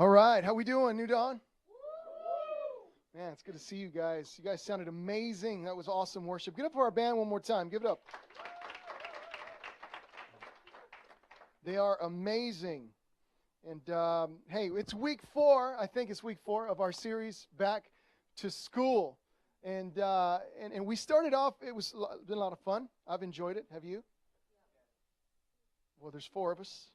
All right, how we doing, New Dawn? Man, it's good to see you guys. You guys sounded amazing. That was awesome worship. Give it up for our band one more time. Give it up. They are amazing. And hey, it's week 4. I think it's week 4 of our series, Back to School. And we started off. It's been a lot of fun. I've enjoyed it. Have you? Well, there's 4 of us.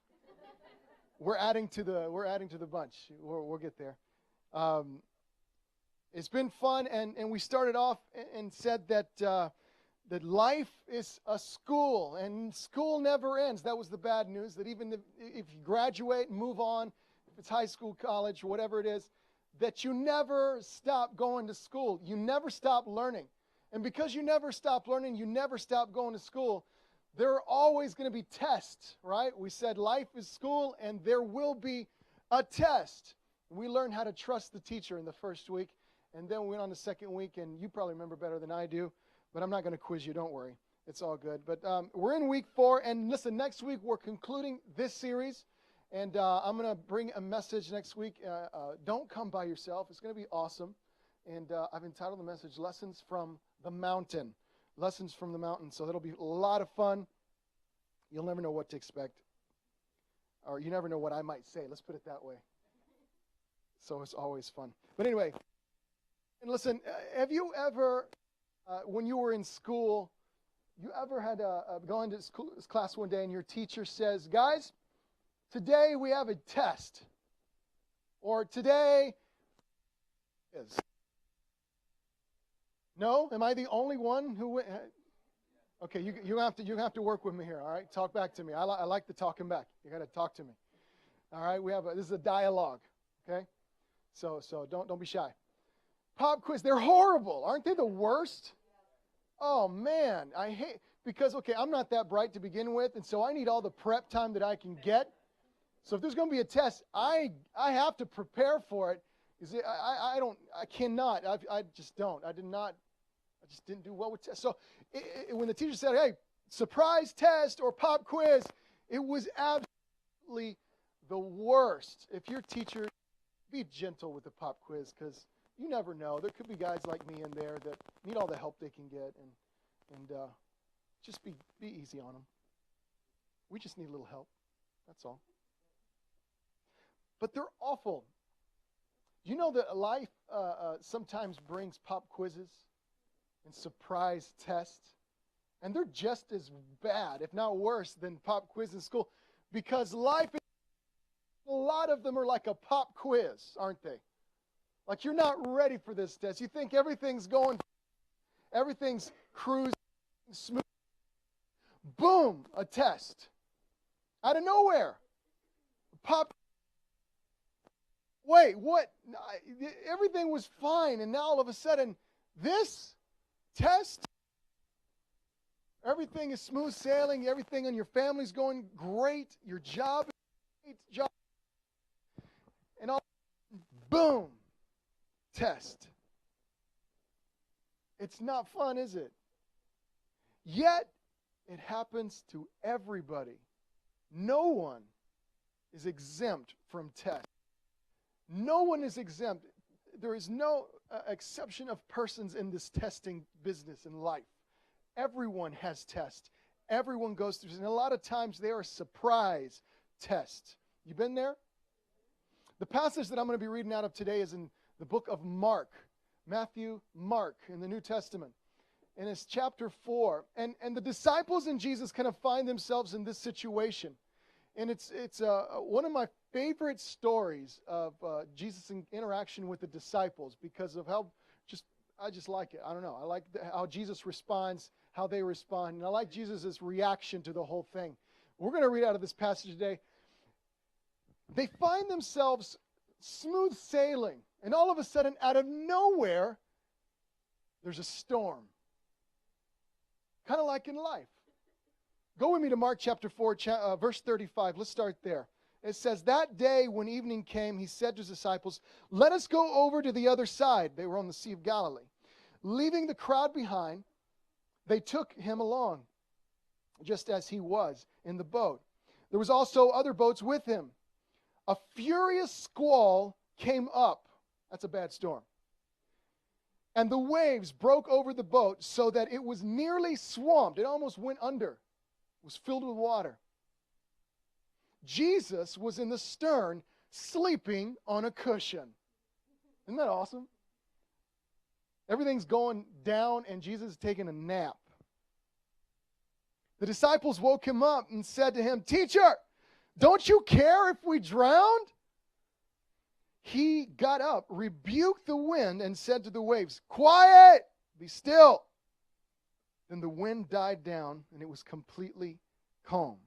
We're adding to the bunch. We'll get there. It's been fun, and we started off and said that that life is a school, and school never ends. That was the bad news. That even if you graduate and move on, if it's high school, college, or whatever it is, that you never stop going to school. You never stop learning, and because you never stop learning, you never stop going to school. There are always going to be tests, right? We said life is school, and there will be a test. We learned how to trust the teacher in the first week, and then we went on the second week, and you probably remember better than I do, but I'm not going to quiz you. Don't worry. It's all good. But we're in week 4, and listen, next week we're concluding this series, and I'm going to bring a message next week. Don't come by yourself. It's going to be awesome, and I've entitled the message, Lessons from the Mountain. Lessons from the Mountain. So that'll be a lot of fun. You'll never know what to expect. Or you never know what I might say. Let's put it that way. So it's always fun. But anyway, and listen, have you ever, when you were in school, you ever had gone to school, class one day and your teacher says, guys, today we have a test. Or today is. No? Am I the only one who went? Okay, you have to work with me here, all right? Talk back to me. I like the talking back. You got to talk to me. All right? This is a dialogue, okay? So don't be shy. Pop quiz, they're horrible. Aren't they the worst? Oh man, I hate because I'm not that bright to begin with, and so I need all the prep time that I can get. So if there's going to be a test, I have to prepare for it. I cannot. I just don't. I just didn't do well with tests. So when the teacher said, hey, surprise test or pop quiz, it was absolutely the worst. If your teacher, be gentle with the pop quiz because you never know. There could be guys like me in there that need all the help they can get, and just be easy on them. We just need a little help. That's all. But they're awful. You know that life sometimes brings pop quizzes and surprise tests, and they're just as bad, if not worse, than pop quiz in school, because life is, a lot of them are like a pop quiz, aren't they? Like you're not ready for this test. You think everything's cruising smooth. Boom, a test. Out of nowhere. Pop. Wait, what? Everything was fine, and now all of a sudden, this test, everything is smooth sailing, everything on your family's going great, your job is great, and all, boom, test. It's not fun, is it? Yet, it happens to everybody. No one is exempt from tests. No one is exempt. There is no exception of persons in this testing business in life. Everyone has tests. Everyone goes through, and a lot of times they are surprise tests. You been there? The passage that I'm going to be reading out of today is in the book of Mark, Matthew, Mark in the New Testament. And it's chapter 4. And the disciples and Jesus kind of find themselves in this situation. And it's one of my favorite stories of Jesus' interaction with the disciples because of how I just like it. I don't know. I like how Jesus responds, how they respond. And I like Jesus' reaction to the whole thing. We're going to read out of this passage today. They find themselves smooth sailing. And all of a sudden, out of nowhere, there's a storm. Kind of like in life. Go with me to Mark chapter 4, verse 35. Let's start there. It says, that day when evening came, he said to his disciples, let us go over to the other side. They were on the Sea of Galilee. Leaving the crowd behind, they took him along, just as he was in the boat. There was also other boats with him. a furious squall came up. That's a bad storm. And the waves broke over the boat so that it was nearly swamped. It almost went under. It was filled with water. Jesus was in the stern, sleeping on a cushion. Isn't that awesome? Everything's going down, and Jesus is taking a nap. The disciples woke him up and said to him, "Teacher, don't you care if we drowned?" He got up, rebuked the wind, and said to the waves, "Quiet, be still." Then the wind died down, and it was completely calm.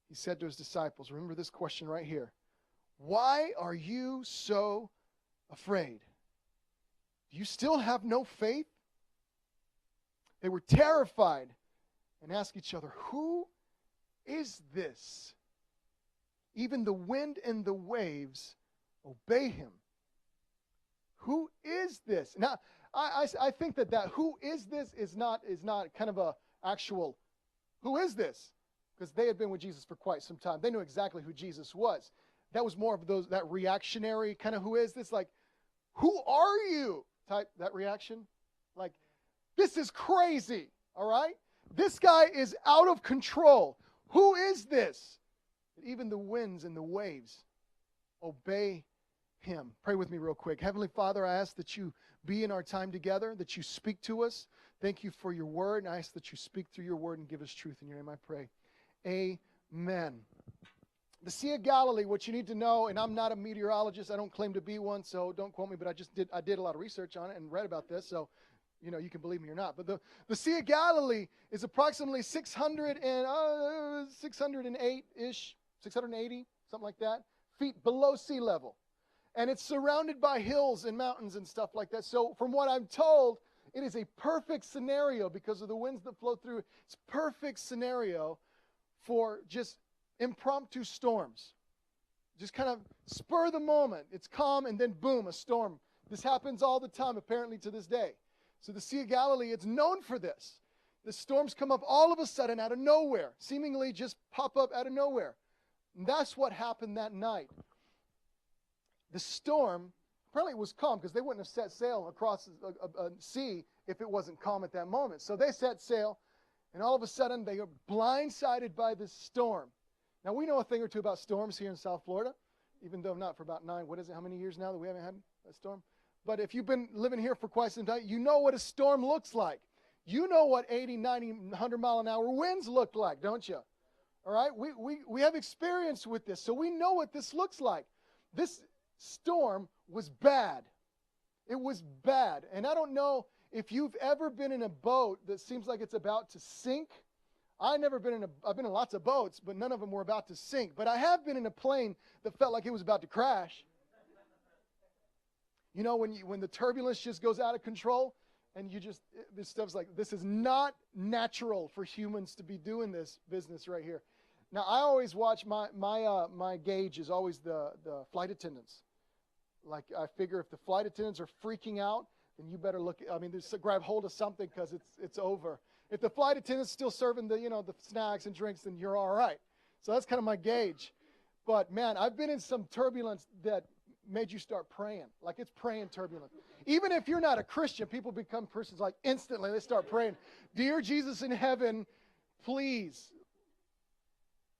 He said to his disciples, remember this question right here, "Why are you so afraid? Do you still have no faith?" They were terrified and asked each other, "Who is this? Even the wind and the waves obey him." Who is this? Now, I think that who is this is not kind of a actual who is this? Because they had been with Jesus for quite some time. They knew exactly who Jesus was. That was more of that reactionary kind of who is this? Like, who are you? Type that reaction. Like, this is crazy, all right? This guy is out of control. Who is this? Even the winds and the waves obey him. Pray with me real quick. Heavenly Father, I ask that you be in our time together, that you speak to us. Thank you for your word, and I ask that you speak through your word and give us truth. In your name I pray. Amen. The Sea of Galilee, what you need to know, and I'm not a meteorologist, I don't claim to be one, so don't quote me, but I did a lot of research on it and read about this, so you can believe me or not. But the Sea of Galilee is approximately 608-ish, 680, something like that, feet below sea level. And it's surrounded by hills and mountains and stuff like that. So from what I'm told, it is a perfect scenario because of the winds that flow through. It's a perfect scenario for just impromptu storms. Just kind of spur the moment. It's calm and then boom, a storm. This happens all the time, apparently to this day. So the Sea of Galilee, it's known for this. The storms come up all of a sudden out of nowhere, seemingly just pop up out of nowhere. And that's what happened that night. The storm, apparently it was calm because they wouldn't have set sail across a sea if it wasn't calm at that moment. So they set sail, and all of a sudden they are blindsided by this storm. Now we know a thing or two about storms here in South Florida, even though not for about how many years now that we haven't had a storm? But if you've been living here for quite some time, you know what a storm looks like. You know what 80, 90, 100 mile an hour winds look like, don't you? All right? We have experience with this, so we know what this looks like. This storm was bad. It was bad. And I don't know if you've ever been in a boat that seems like it's about to sink. I've been in lots of boats, but none of them were about to sink. But I have been in a plane that felt like it was about to crash. You know, when the turbulence just goes out of control, and this stuff's like, this is not natural for humans to be doing this business right here. Now, I always watch my gauge is always the flight attendants. Like, I figure if the flight attendants are freaking out, then you better grab hold of something because it's over. If the flight attendant's still serving the snacks and drinks, then you're all right. So that's kind of my gauge. But man, I've been in some turbulence that made you start praying. Like, it's praying turbulence. Even if you're not a Christian, people become Christians like instantly. They start praying, "Dear Jesus in heaven, please."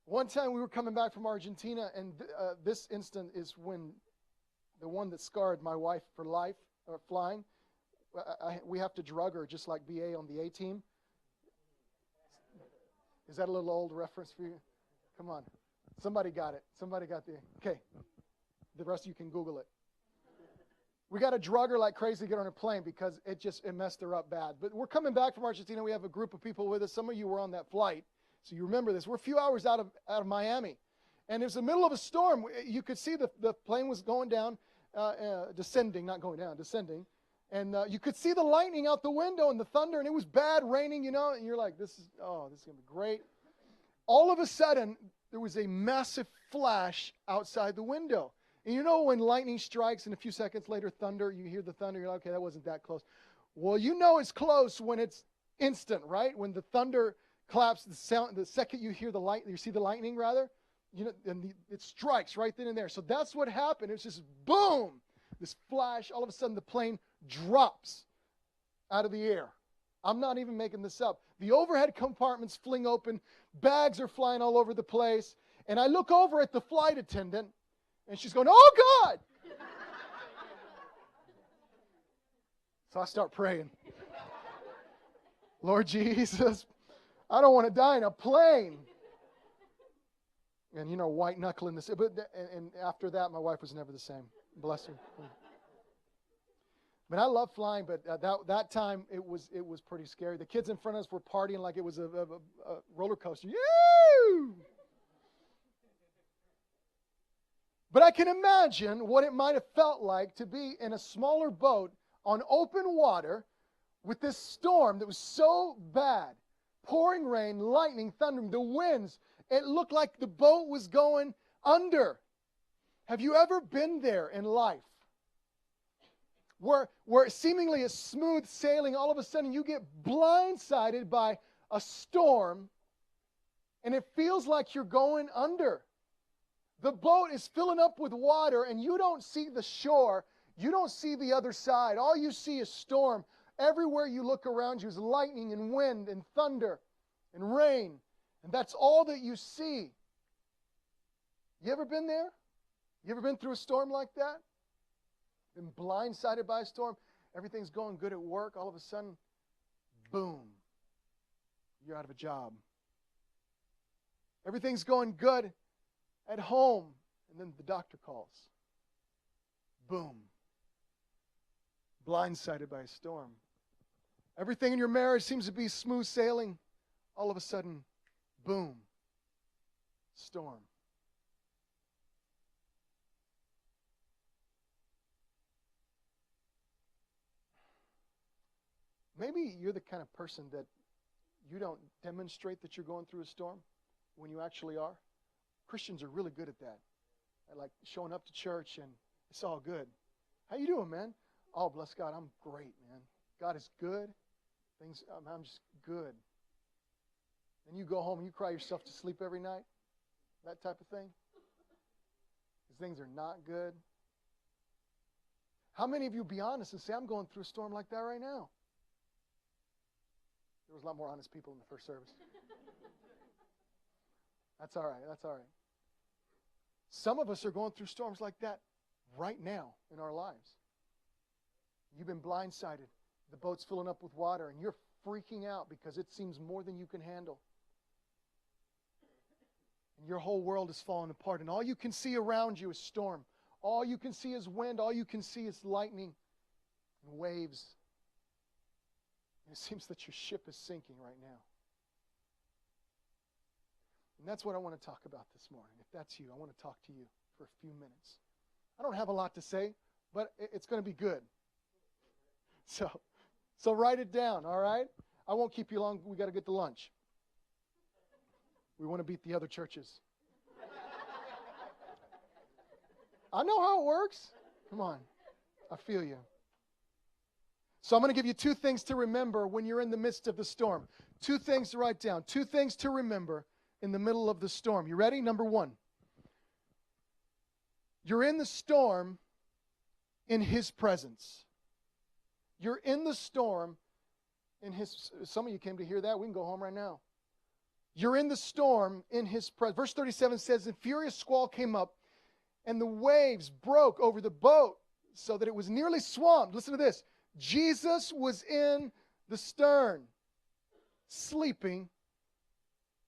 One time we were coming back from Argentina, and this instant is when the one that scarred my wife for life, flying. We have to drug her just like BA on the A-team. Is that a little old reference for you? Come on. Somebody got it. Somebody got okay. The rest of you can Google it. We got to drug her like crazy to get on a plane because it messed her up bad. But we're coming back from Argentina. We have a group of people with us. Some of you were on that flight, so you remember this. We're a few hours out of Miami, and it was the middle of a storm. You could see the plane was going down, descending, not going down, descending. And you could see the lightning out the window and the thunder, and it was bad raining, and you're like, this is going to be great. All of a sudden, there was a massive flash outside the window. And when lightning strikes and a few seconds later thunder, you hear the thunder, you're like, okay, that wasn't that close. Well, it's close when it's instant, right? When the thunder claps, the second you hear you see the lightning rather, and it strikes right then and there. So that's what happened. It's just boom, this flash. All of a sudden, the plane drops out of the air. I'm not even making this up. The overhead compartments fling open. Bags are flying all over the place. And I look over at the flight attendant, and she's going, "Oh, God!" So I start praying. Lord Jesus, I don't want to die in a plane. And, white knuckling this. And after that, my wife was never the same. Bless her. But I love flying, but that time it was pretty scary. The kids in front of us were partying like it was a roller coaster. Yoo! But I can imagine what it might have felt like to be in a smaller boat on open water with this storm that was so bad. Pouring rain, lightning, thundering, the winds. It looked like the boat was going under. Have you ever been there in life? Where seemingly a smooth sailing, all of a sudden you get blindsided by a storm, and it feels like you're going under. The boat is filling up with water, and you don't see the shore. You don't see the other side. All you see is storm. Everywhere you look around you is lightning and wind and thunder and rain, and that's all that you see. You ever been there? You ever been through a storm like that? Been blindsided by a storm? Everything's going good at work. All of a sudden, boom, you're out of a job. Everything's going good at home, and then the doctor calls. Boom. Blindsided by a storm. Everything in your marriage seems to be smooth sailing. All of a sudden, boom, storm. Maybe you're the kind of person that you don't demonstrate that you're going through a storm when you actually are. Christians are really good at that. At like showing up to church and it's all good. How you doing, man? Oh, bless God, I'm great, man. God is good. I'm just good. And you go home and you cry yourself to sleep every night. That type of thing. Because things are not good. How many of you be honest and say, I'm going through a storm like that right now? There was a lot more honest people in the first service. That's all right. That's all right. Some of us are going through storms like that right now in our lives. You've been blindsided. The boat's filling up with water, and you're freaking out because it seems more than you can handle. And your whole world is falling apart, and all you can see around you is storm. All you can see is wind. All you can see is lightning and waves. And it seems that your ship is sinking right now. And that's what I want to talk about this morning. If that's you, I want to talk to you for a few minutes. I don't have a lot to say, but it's going to be good. So write it down, all right? I won't keep you long. We got to get to lunch. We want to beat the other churches. I know how it works. Come on. I feel you. So I'm going to give you two things to remember when you're in the midst of the storm. Two things to write down. Two things to remember in the middle of the storm. You ready? Number one. You're in the storm in His presence. You're in the storm in His... Some of you came to hear that. We can go home right now. You're in the storm in His presence. Verse 37 says, "A furious squall came up, and the waves broke over the boat so that it was nearly swamped." Listen to this. Jesus was in the stern, sleeping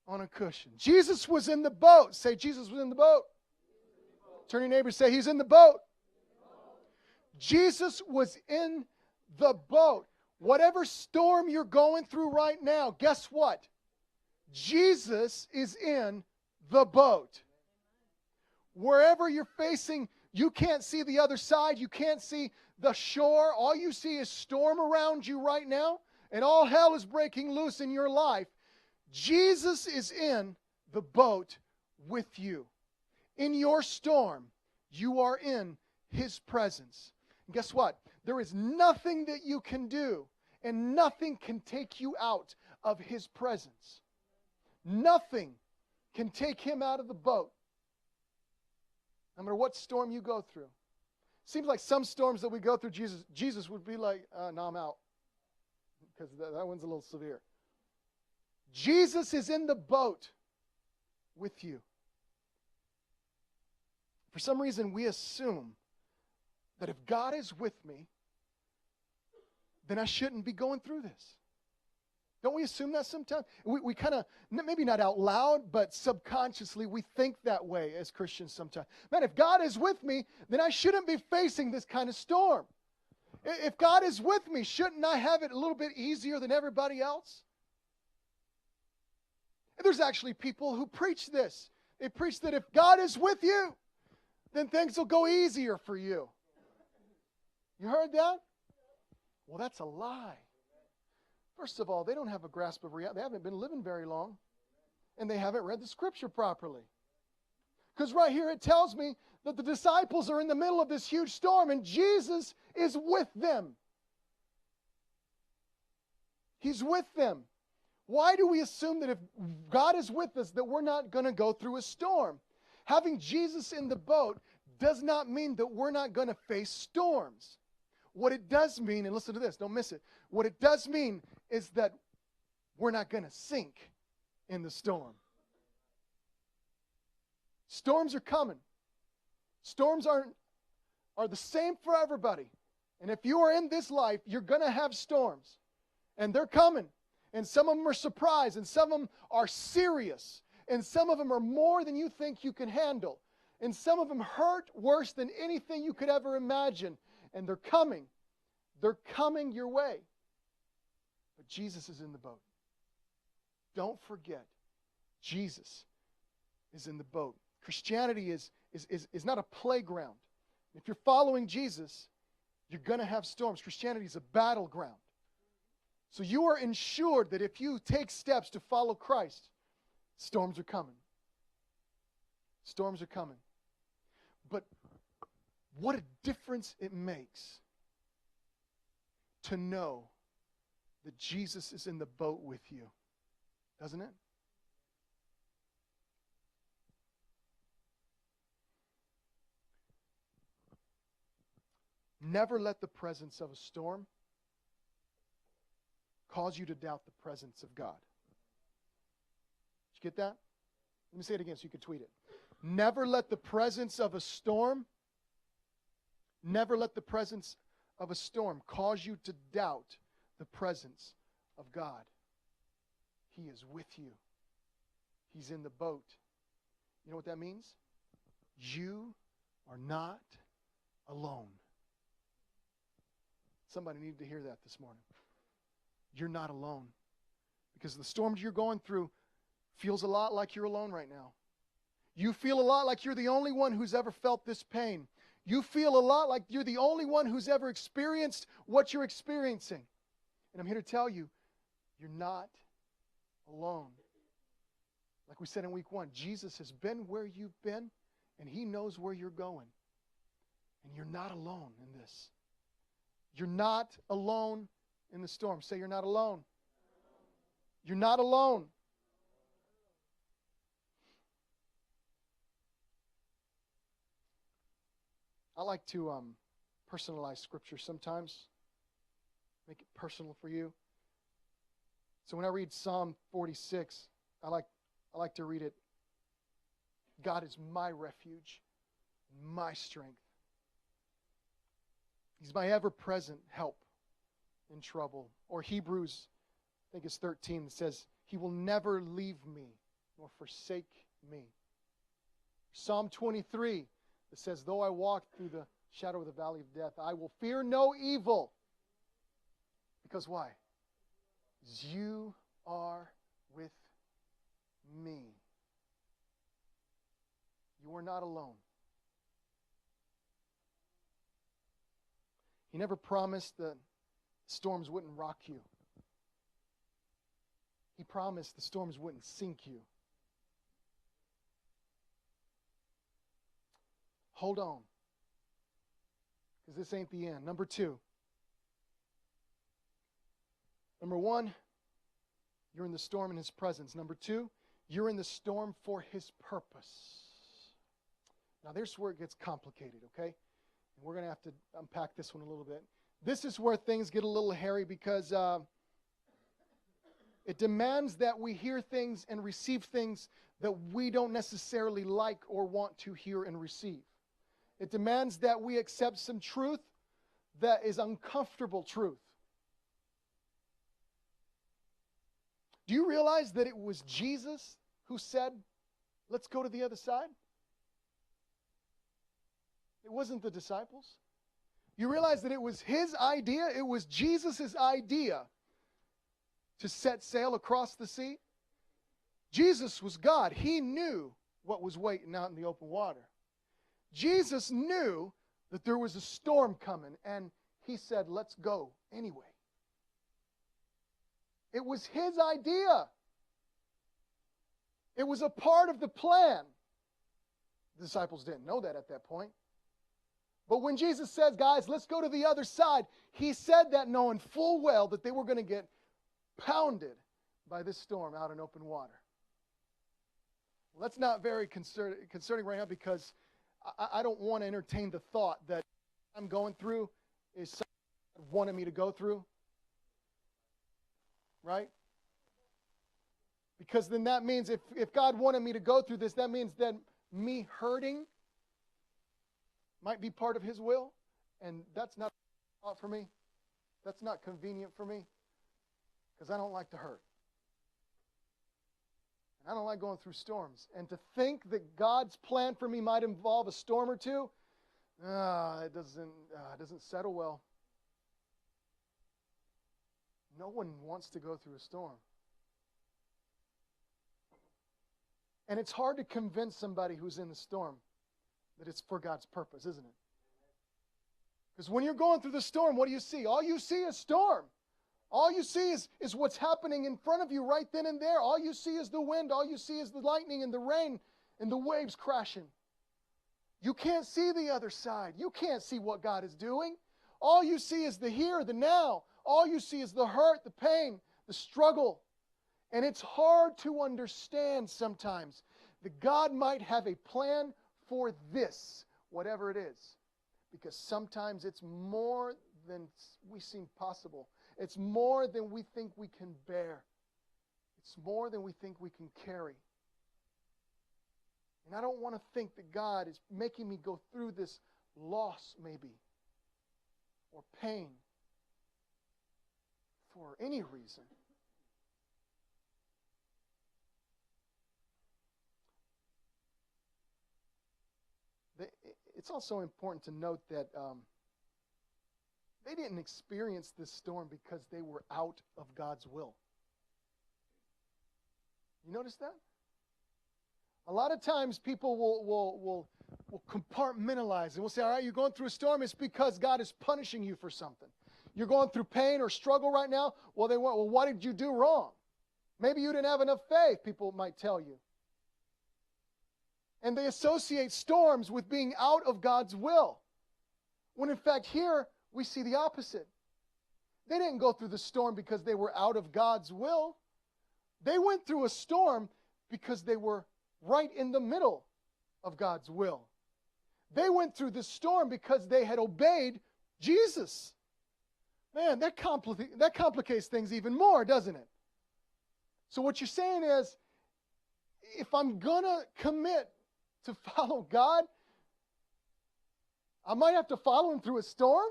on a cushion. Jesus was in the boat. Say, Jesus was in the boat. Turn to your neighbor and say, He's in the boat. Jesus was in the boat. Whatever storm you're going through right now, guess what? Jesus is in the boat. Wherever you're facing, you can't see the other side. You can't see the shore. All you see is storm around you right now, and all hell is breaking loose in your life. Jesus is in the boat with you. In your storm, you are in His presence. And guess what? There is nothing that you can do, and nothing can take you out of His presence. Nothing can take Him out of the boat. No matter what storm you go through. Seems like some storms that we go through, Jesus would be like, no, I'm out. Because that one's a little severe. Jesus is in the boat with you. For some reason, we assume that if God is with me, then I shouldn't be going through this. Don't we assume that sometimes? We kind of, maybe not out loud, but subconsciously we think that way as Christians sometimes. Man, if God is with me, then I shouldn't be facing this kind of storm. If God is with me, shouldn't I have it a little bit easier than everybody else? And there's actually people who preach this. They preach that if God is with you, then things will go easier for you. You heard that? Well, that's a lie. First of all, they don't have a grasp of reality. They haven't been living very long. And they haven't read the Scripture properly. Because right here it tells me that the disciples are in the middle of this huge storm and Jesus is with them. He's with them. Why do we assume that if God is with us that we're not going to go through a storm? Having Jesus in the boat does not mean that we're not going to face storms. What it does mean, and listen to this, don't miss it. What it does mean is that we're not going to sink in the storm. Storms are coming. Storms are the same for everybody. And if you are in this life, you're going to have storms. And they're coming. And some of them are surprise. And some of them are serious. And some of them are more than you think you can handle. And some of them hurt worse than anything you could ever imagine. And they're coming. They're coming your way. But Jesus is in the boat. Don't forget, Jesus is in the boat. Christianity is not a playground. If you're following Jesus, you're going to have storms. Christianity is a battleground. So you are ensured that if you take steps to follow Christ, storms are coming. Storms are coming. But what a difference it makes to know that Jesus is in the boat with you, doesn't it? Never let the presence of a storm cause you to doubt the presence of God. Did you get that? Let me say it again so you can tweet it. Never let the presence of a storm, cause you to doubt the presence of God. He is with you. He's in the boat. You know what that means? You are not alone. Somebody needed to hear that this morning. You're not alone. Because the storms you're going through feels a lot like you're alone right now. You feel a lot like you're the only one who's ever felt this pain. You feel a lot like you're the only one who's ever experienced what you're experiencing. And I'm here to tell you, you're not alone. Like we said in week 1, Jesus has been where you've been, and He knows where you're going. And you're not alone in this. You're not alone in the storm. Say, you're not alone. You're not alone. I like to personalize Scripture sometimes. Make it personal for you. So when I read Psalm 46, I like to read it, God is my refuge, my strength. He's my ever-present help in trouble. Or Hebrews, I think it's 13, that says, He will never leave me nor forsake me. Psalm 23, that says, though I walk through the shadow of the valley of death, I will fear no evil. Because why? Because you are with me. You are not alone. He never promised that storms wouldn't rock you. He promised the storms wouldn't sink you. Hold on. Because this ain't the end. Number 2. Number 1, you're in the storm in His presence. Number 2, you're in the storm for His purpose. Now, there's where it gets complicated, okay? And we're going to have to unpack this one a little bit. This is where things get a little hairy because it demands that we hear things and receive things that we don't necessarily like or want to hear and receive. It demands that we accept some truth that is uncomfortable truth. Do you realize that it was Jesus who said, let's go to the other side? It wasn't the disciples. You realize that it was his idea, it was Jesus' idea to set sail across the sea? Jesus was God. He knew what was waiting out in the open water. Jesus knew that there was a storm coming, and he said, let's go anyway. It was his idea. It was a part of the plan. The disciples didn't know that at that point. But when Jesus says, guys, let's go to the other side, he said that knowing full well that they were going to get pounded by this storm out in open water. Well, that's not very concerning right now, because I don't want to entertain the thought that I'm going through is something God wanted me to go through. Right? Because then that means if God wanted me to go through this, that means that me hurting might be part of his will. And that's not for me. That's not convenient for me. Because I don't like to hurt. And I don't like going through storms. And to think that God's plan for me might involve a storm or two, it doesn't settle well. No one wants to go through a storm. And it's hard to convince somebody who's in the storm that it's for God's purpose, isn't it? Because when you're going through the storm, what do you see? All you see is storm. All you see is what's happening in front of you right then and there. All you see is the wind. All you see is the lightning and the rain and the waves crashing. You can't see the other side. You can't see what God is doing. All you see is the here, the now. All you see is the hurt, the pain, the struggle. And it's hard to understand sometimes that God might have a plan for this, whatever it is. Because sometimes it's more than we seem possible. It's more than we think we can bear. It's more than we think we can carry. And I don't want to think that God is making me go through this loss maybe, or pain, for any reason. It's also important to note that they didn't experience this storm because they were out of God's will. You notice that? A lot of times people will compartmentalize and we'll say, all right, you're going through a storm, it's because God is punishing you for something. You're going through pain or struggle right now. Well, what did you do wrong? Maybe you didn't have enough faith, people might tell you. And they associate storms with being out of God's will. When in fact here, we see the opposite. They didn't go through the storm because they were out of God's will. They went through a storm because they were right in the middle of God's will. They went through the storm because they had obeyed Jesus. Man, that complicates things even more, doesn't it? So what you're saying is, if I'm going to commit to follow God, I might have to follow him through a storm?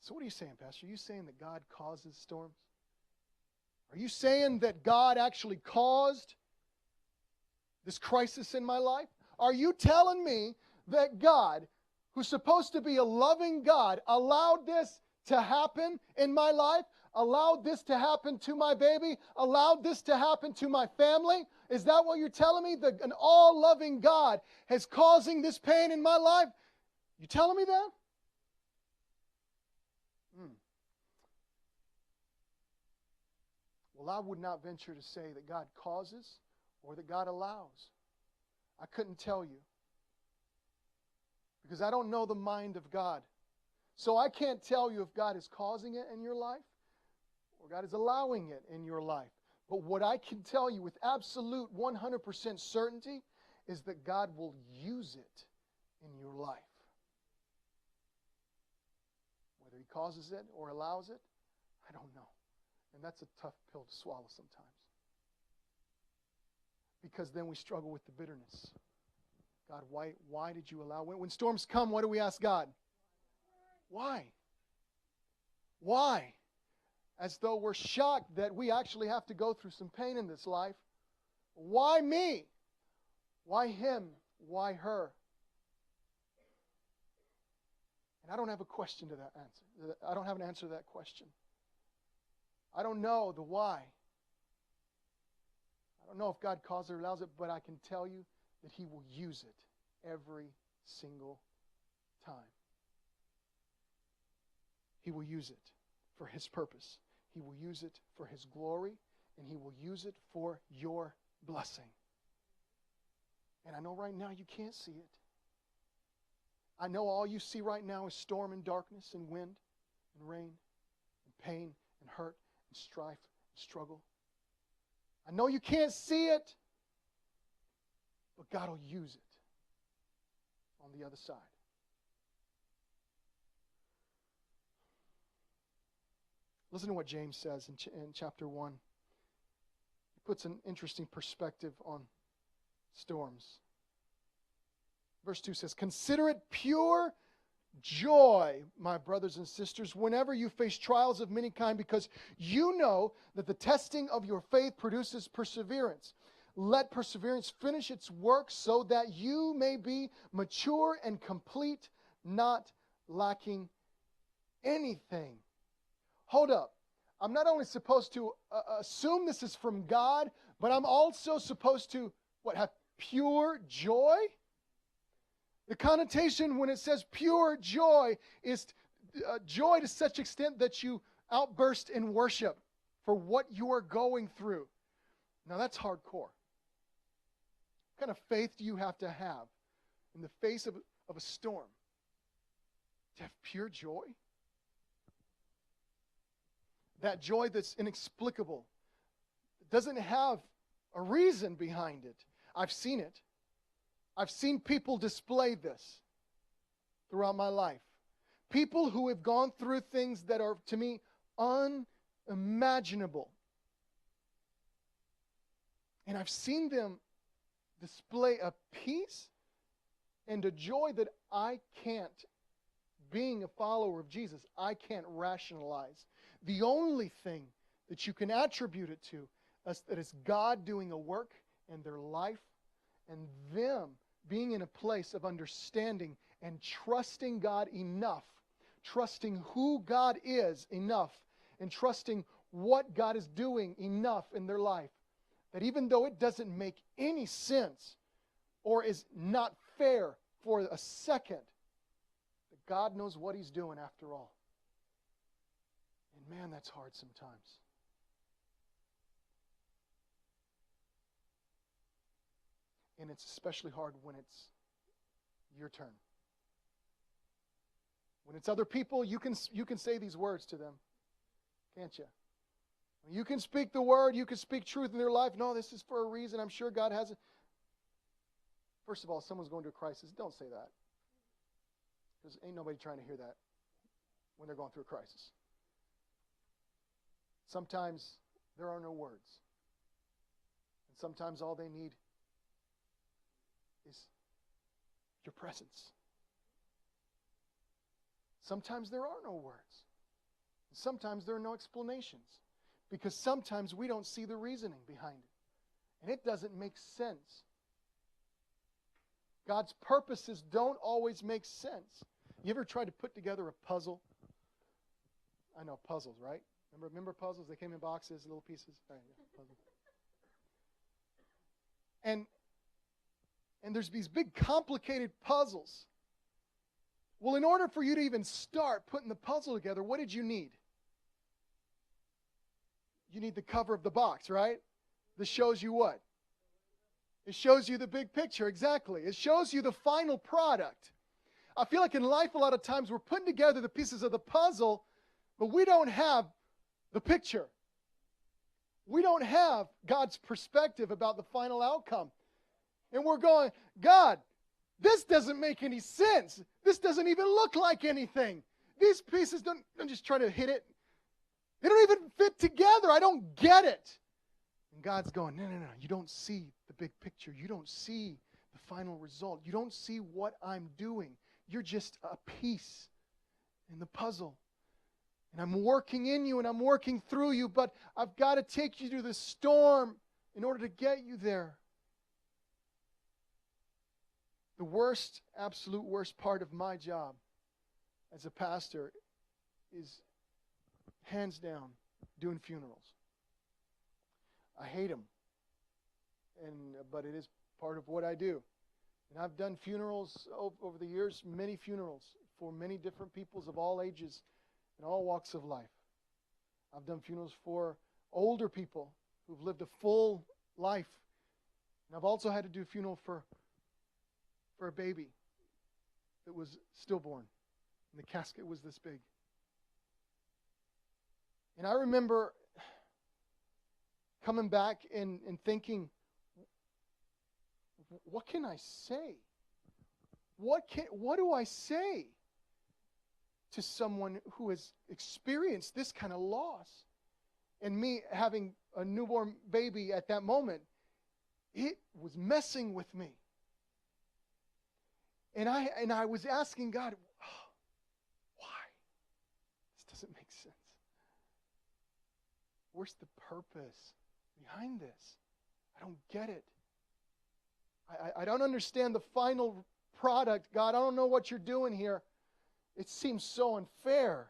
So what are you saying, Pastor? Are you saying that God causes storms? Are you saying that God actually caused this crisis in my life? Are you telling me that God, who's supposed to be a loving God, allowed this to happen in my life? Allowed this to happen to my baby? Allowed this to happen to my family? Is that what you're telling me? That an all-loving God is causing this pain in my life? You telling me that? Well, I would not venture to say that God causes or that God allows. I couldn't tell you. Because I don't know the mind of God. So I can't tell you if God is causing it in your life or God is allowing it in your life. But what I can tell you with absolute 100% certainty is that God will use it in your life. Whether He causes it or allows it, I don't know. And that's a tough pill to swallow sometimes. Because then we struggle with the bitterness. God, why did you allow? When storms come, what do we ask God? Why? Why? As though we're shocked that we actually have to go through some pain in this life. Why me? Why him? Why her? And I don't have a question to that answer. I don't have an answer to that question. I don't know the why. I don't know if God calls it or allows it, but I can tell you that He will use it every single time. He will use it for His purpose. He will use it for His glory, and He will use it for your blessing. And I know right now you can't see it. I know all you see right now is storm and darkness and wind and rain and pain and hurt and strife and struggle. I know you can't see it, but God will use it on the other side. Listen to what James says in chapter 1. He puts an interesting perspective on storms. Verse 2 says, "Consider it pure joy, my brothers and sisters, whenever you face trials of many kind, because you know that the testing of your faith produces perseverance. Let perseverance finish its work so that you may be mature and complete, not lacking anything." Hold up. I'm not only supposed to assume this is from God, but I'm also supposed to, have pure joy? The connotation when it says pure joy is joy to such extent that you outburst in worship for what you are going through. Now that's hardcore. What kind of faith do you have to have in the face of a storm to have pure joy? That joy that's inexplicable. It doesn't have a reason behind it. I've seen it. I've seen people display this throughout my life. People who have gone through things that are, to me, unimaginable. And I've seen them display a peace and a joy that I can't, being a follower of Jesus, I can't rationalize. The only thing that you can attribute it to is that it's God doing a work in their life and them being in a place of understanding and trusting God enough, trusting who God is enough, and trusting what God is doing enough in their life, that even though it doesn't make any sense or is not fair for a second, that God knows what He's doing after all. And man, that's hard sometimes. And it's especially hard when it's your turn. When it's other people, you can say these words to them, can't you? You can speak the word, you can speak truth in their life. No, this is for a reason. I'm sure God has it. First of all, if someone's going to a crisis, don't say that. Because ain't nobody trying to hear that when they're going through a crisis. Sometimes there are no words. And sometimes all they need is your presence. Sometimes there are no words. Sometimes there are no explanations. Because sometimes we don't see the reasoning behind it. And it doesn't make sense. God's purposes don't always make sense. You ever tried to put together a puzzle? I know, puzzles, right? Remember puzzles? They came in boxes, little pieces. Right, yeah, puzzle. And there's these big complicated puzzles. Well, in order for you to even start putting the puzzle together, what did you need? You need the cover of the box, right? This shows you what? It shows you the big picture, exactly. It shows you the final product. I feel like in life a lot of times we're putting together the pieces of the puzzle, but we don't have the picture. We don't have God's perspective about the final outcome. And we're going, God, this doesn't make any sense. This doesn't even look like anything. These pieces don't just try to hit it. They don't even fit together. I don't get it. And God's going, no. You don't see the big picture. You don't see the final result. You don't see what I'm doing. You're just a piece in the puzzle. And I'm working in you and I'm working through you, but I've got to take you through the storm in order to get you there. The worst, absolute worst part of my job as a pastor is, hands down, doing funerals. I hate them, but it is part of what I do. And I've done funerals over the years, many funerals for many different peoples of all ages in all walks of life. I've done funerals for older people who've lived a full life. And I've also had to do a funeral for a baby that was stillborn. And the casket was this big. And I remember coming back and thinking, what can I say? What do I say to someone who has experienced this kind of loss? And me having a newborn baby at that moment, it was messing with me. And I was asking God, why? This doesn't make sense. Where's the purpose behind this? I don't get it. I don't understand the final product. God, I don't know what you're doing here. It seems so unfair.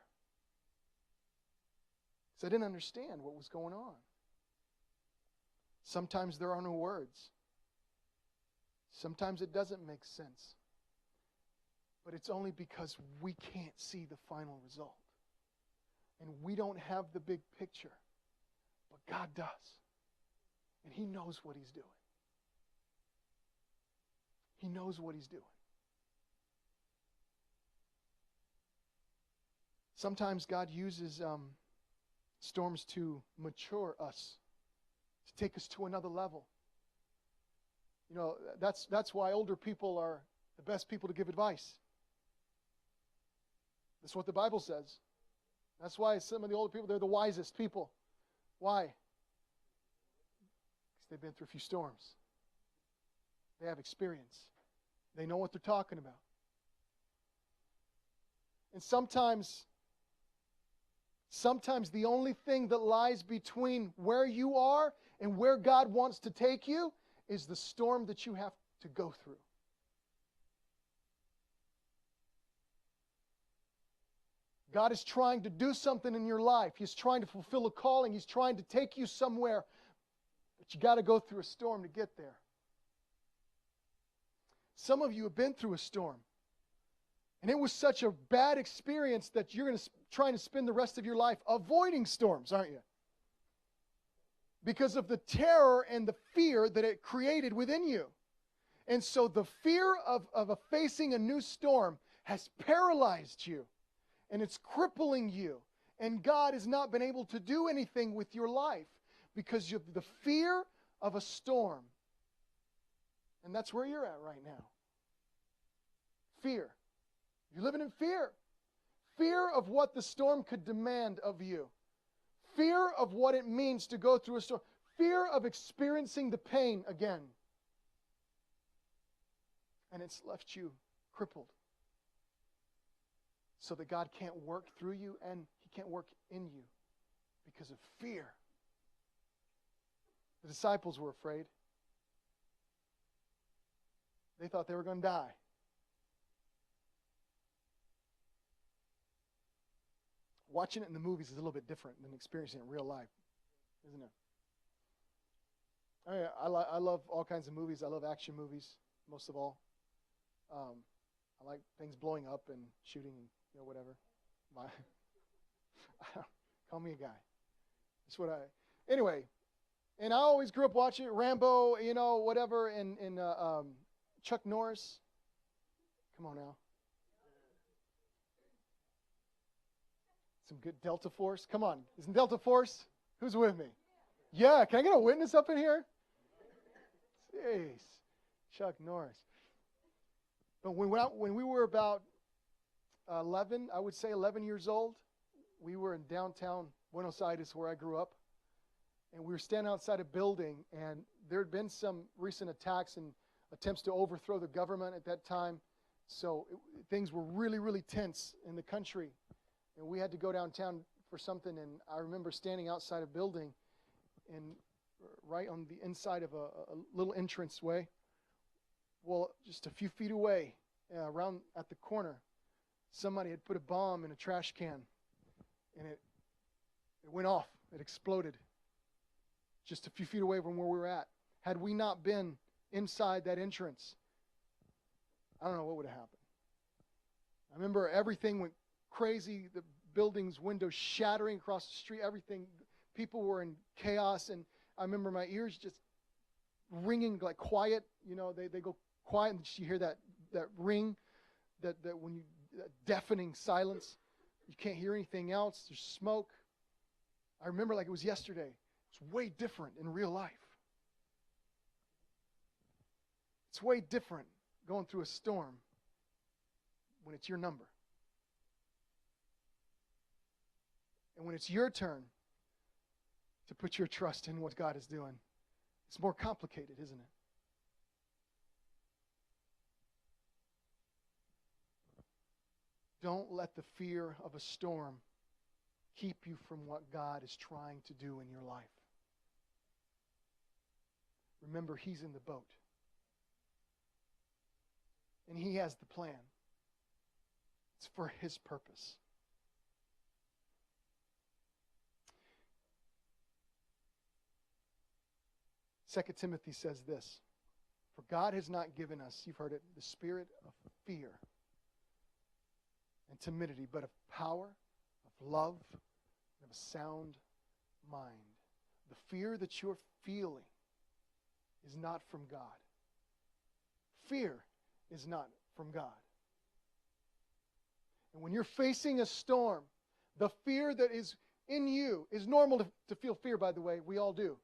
Because I didn't understand what was going on. Sometimes there are no words. Sometimes it doesn't make sense. But it's only because we can't see the final result. And we don't have the big picture. But God does. And He knows what He's doing. He knows what He's doing. Sometimes God uses storms to mature us, to take us to another level. You know, that's why older people are the best people to give advice. That's what the Bible says. That's why some of the older people, they're the wisest people. Why? Because they've been through a few storms. They have experience. They know what they're talking about. And sometimes the only thing that lies between where you are and where God wants to take you is the storm that you have to go through. God is trying to do something in your life. He's trying to fulfill a calling. He's trying to take you somewhere. But you got to go through a storm to get there. Some of you have been through a storm. And it was such a bad experience that you're going to try to spend the rest of your life avoiding storms, aren't you? Because of the terror and the fear that it created within you. And so the fear of facing a new storm has paralyzed you. And it's crippling you. And God has not been able to do anything with your life because of the fear of a storm. And that's where you're at right now. Fear. You're living in fear. Fear of what the storm could demand of you. Fear of what it means to go through a storm. Fear of experiencing the pain again. And it's left you crippled. So that God can't work through you and He can't work in you because of fear. The disciples were afraid. They thought they were going to die. Watching it in the movies is a little bit different than experiencing it in real life, isn't it? I love all kinds of movies. I love action movies, most of all. I like things blowing up and shooting and whatever. Call me a guy. That's what anyway, and I always grew up watching Rambo, whatever, and Chuck Norris. Come on now. Some good Delta Force. Come on. Isn't Delta Force? Who's with me? Yeah. Can I get a witness up in here? Jeez. Chuck Norris. But when we were about 11, I would say 11 years old, we were in downtown Buenos Aires where I grew up. And we were standing outside a building, and there had been some recent attacks and attempts to overthrow the government at that time. So things were really, really tense in the country. And we had to go downtown for something. And I remember standing outside a building, and right on the inside of a little entranceway, well, just a few feet away, around at the corner, somebody had put a bomb in a trash can. And it went off. It exploded. Just a few feet away from where we were at. Had we not been inside that entrance, I don't know what would have happened. I remember everything went crazy, the building's windows shattering across the street, everything. People were in chaos, and I remember my ears just ringing like quiet. You know, they go quiet, and you hear that ring, that when you, that deafening silence. You can't hear anything else. There's smoke. I remember like it was yesterday. It's way different in real life. It's way different going through a storm when it's your number. And when it's your turn to put your trust in what God is doing, it's more complicated, isn't it? Don't let the fear of a storm keep you from what God is trying to do in your life. Remember, He's in the boat. And He has the plan. It's for His purpose. Second Timothy says this, for God has not given us, you've heard it, the spirit of fear and timidity, but of power, of love, and of a sound mind. The fear that you're feeling is not from God. Fear is not from God. And when you're facing a storm, the fear that is in you is normal to feel fear, by the way. We all do.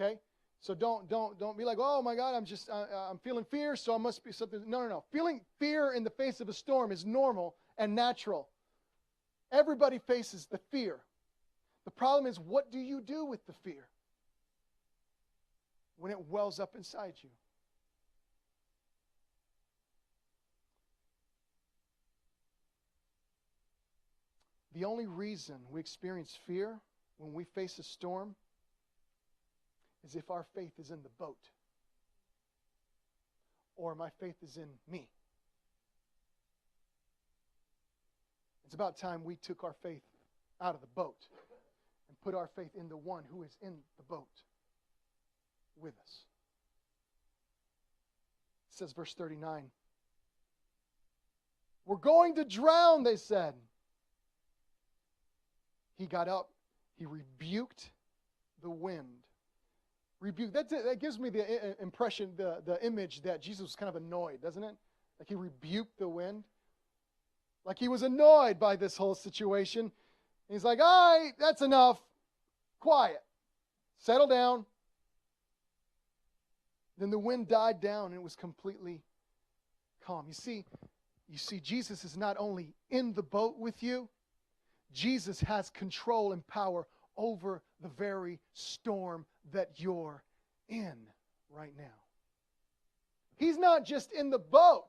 Okay? So don't be like, oh my God, I'm feeling fear, so I must be something. No. Feeling fear in the face of a storm is normal and natural. Everybody faces the fear. The problem is, what do you do with the fear when it wells up inside you? The only reason we experience fear when we face a storm is if our faith is in the boat, or my faith is in me. It's about time we took our faith out of the boat and put our faith in the one who is in the boat with us. It says, verse 39, we're going to drown, they said. He got up, he rebuked the wind. Rebuke. That gives me the impression, the image that Jesus was kind of annoyed, doesn't it? Like he rebuked the wind. Like he was annoyed by this whole situation. And he's like, all right, that's enough. Quiet. Settle down. Then the wind died down and it was completely calm. You see, Jesus is not only in the boat with you, Jesus has control and power over the very storm that you're in right now. He's not just in the boat.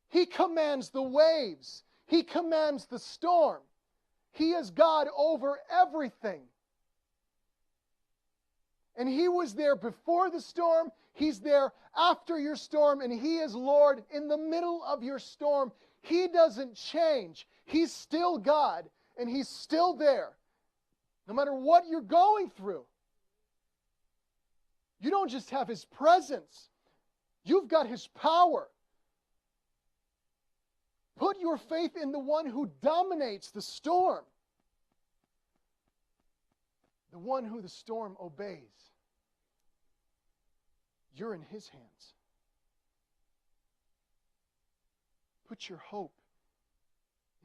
He commands the waves. He commands the storm. He is God over everything. And He was there before the storm. He's there after your storm. And He is Lord in the middle of your storm. He doesn't change. He's still God. And He's still there. No matter what you're going through. You don't just have His presence. You've got His power. Put your faith in the one who dominates the storm. The one who the storm obeys. You're in His hands. Put your hope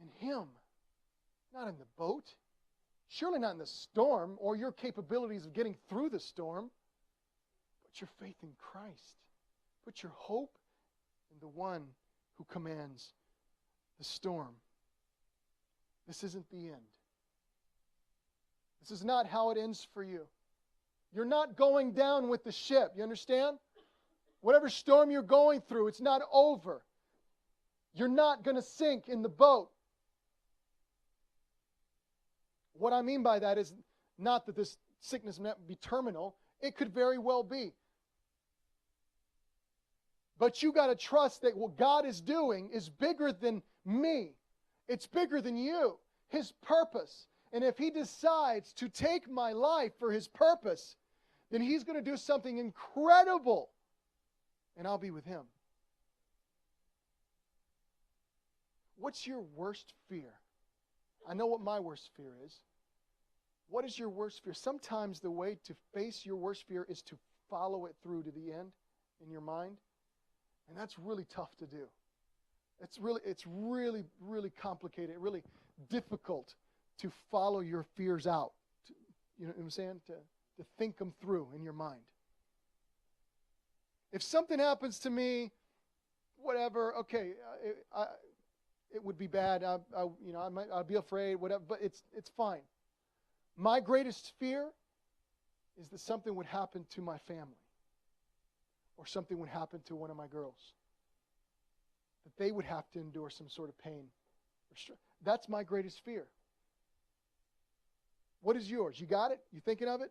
in Him. Not in the boat. Surely not in the storm or your capabilities of getting through the storm. Put your faith in Christ. Put your hope in the one who commands the storm. This isn't the end. This is not how it ends for you. You're not going down with the ship. You understand? Whatever storm you're going through, it's not over. You're not going to sink in the boat. What I mean by that is not that this sickness may be terminal. It could very well be. But you got to trust that what God is doing is bigger than me. It's bigger than you. His purpose. And if He decides to take my life for His purpose, then He's going to do something incredible. And I'll be with Him. What's your worst fear? I know what my worst fear is. What is your worst fear? Sometimes the way to face your worst fear is to follow it through to the end in your mind. And that's really tough to do. It's really complicated, really difficult to follow your fears out. You know what I'm saying? To think them through in your mind. If something happens to me, whatever, okay, it would be bad. I'll be afraid, whatever, but it's fine. My greatest fear is that something would happen to my family, or something would happen to one of my girls, that they would have to endure some sort of pain. That's my greatest fear. What is yours? You got it? You thinking of it?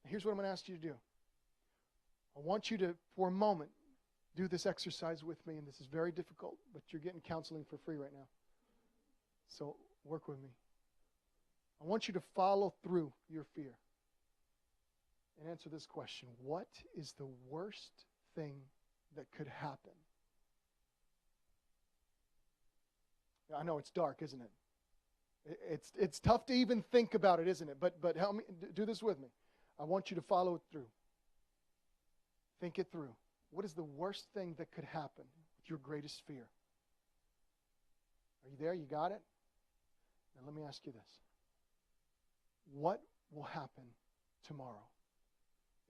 Here's what I'm going to ask you to do. I want you to, for a moment, do this exercise with me, and this is very difficult, but you're getting counseling for free right now. So work with me. I want you to follow through your fear and answer this question. What is the worst thing that could happen? I know it's dark, isn't it? It's tough to even think about it, isn't it? But help me, do this with me. I want you to follow it through. Think it through. What is the worst thing that could happen with your greatest fear? Are you there? You got it? Now let me ask you this. What will happen tomorrow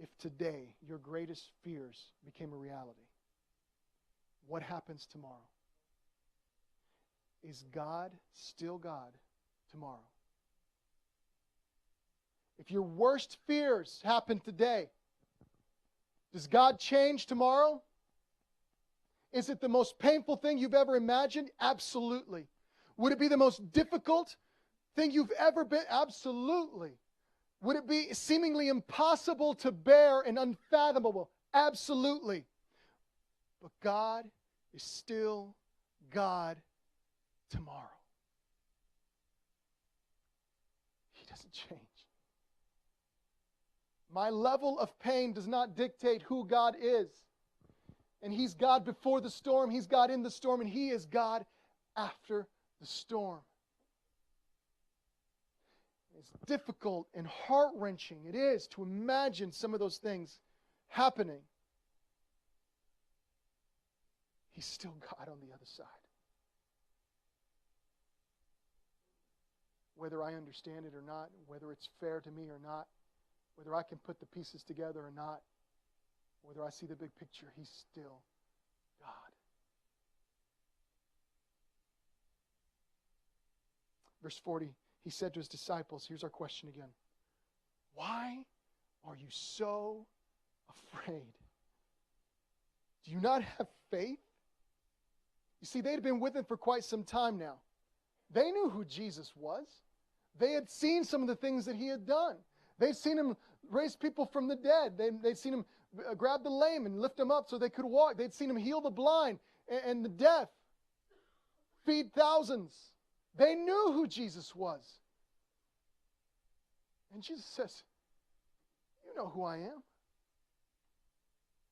if today your greatest fears became a reality? What happens tomorrow? Is God still God tomorrow? If your worst fears happen today, does God change tomorrow? Is it the most painful thing you've ever imagined? Absolutely. Would it be the most difficult thing you've ever been? Absolutely. Would it be seemingly impossible to bear and unfathomable? Absolutely. But God is still God tomorrow. He doesn't change. My level of pain does not dictate who God is. And He's God before the storm, He's God in the storm, and He is God after the storm. It's difficult and heart-wrenching. It is to imagine some of those things happening. He's still God on the other side. Whether I understand it or not, whether it's fair to me or not, whether I can put the pieces together or not, whether I see the big picture, He's still God. Verse 40, He said to His disciples, here's our question again. Why are you so afraid? Do you not have faith? You see, they'd been with Him for quite some time now. They knew who Jesus was. They had seen some of the things that He had done. They'd seen Him raise people from the dead. They'd seen Him grab the lame and lift them up so they could walk. They'd seen Him heal the blind and the deaf, feed thousands. They knew who Jesus was. And Jesus says, you know who I am.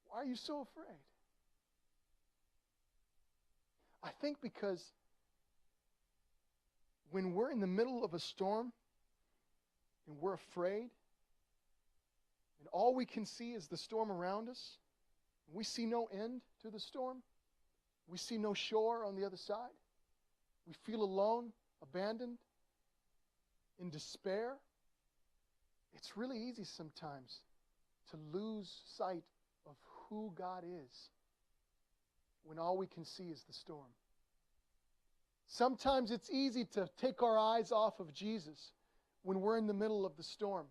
Why are you so afraid? I think because when we're in the middle of a storm and we're afraid, and all we can see is the storm around us, and we see no end to the storm, we see no shore on the other side, we feel alone, abandoned, in despair, it's really easy sometimes to lose sight of who God is when all we can see is the storm. Sometimes it's easy to take our eyes off of Jesus when we're in the middle of the storm.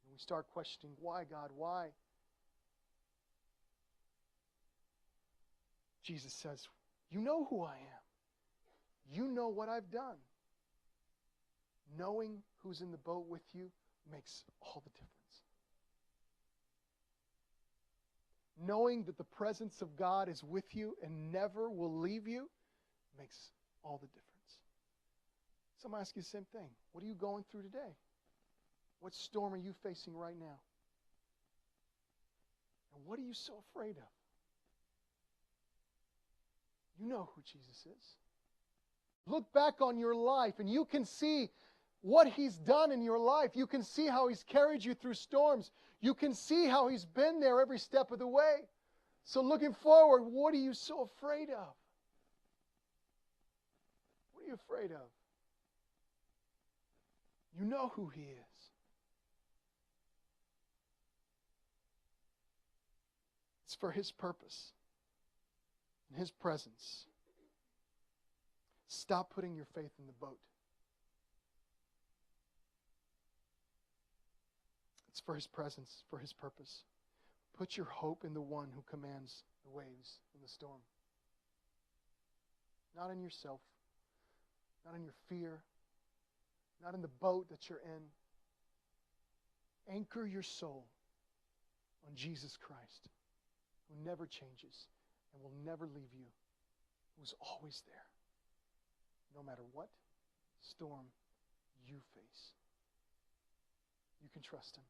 And we start questioning, why, God, why? Jesus says, you know who I am. You know what I've done. Knowing who's in the boat with you makes all the difference. Knowing that the presence of God is with you and never will leave you makes all the difference. So I'm asking you the same thing. What are you going through today? What storm are you facing right now? And what are you so afraid of? You know who Jesus is. Look back on your life and you can see what He's done in your life. You can see how He's carried you through storms. You can see how He's been there every step of the way. So looking forward, what are you so afraid of? What are you afraid of? You know who He is. It's for His purpose and His presence. Stop putting your faith in the boat. It's for His presence, for His purpose. Put your hope in the one who commands the waves in the storm. Not in yourself, not in your fear, not in the boat that you're in. Anchor your soul on Jesus Christ, who never changes and will never leave you, who's always there, no matter what storm you face. You can trust Him.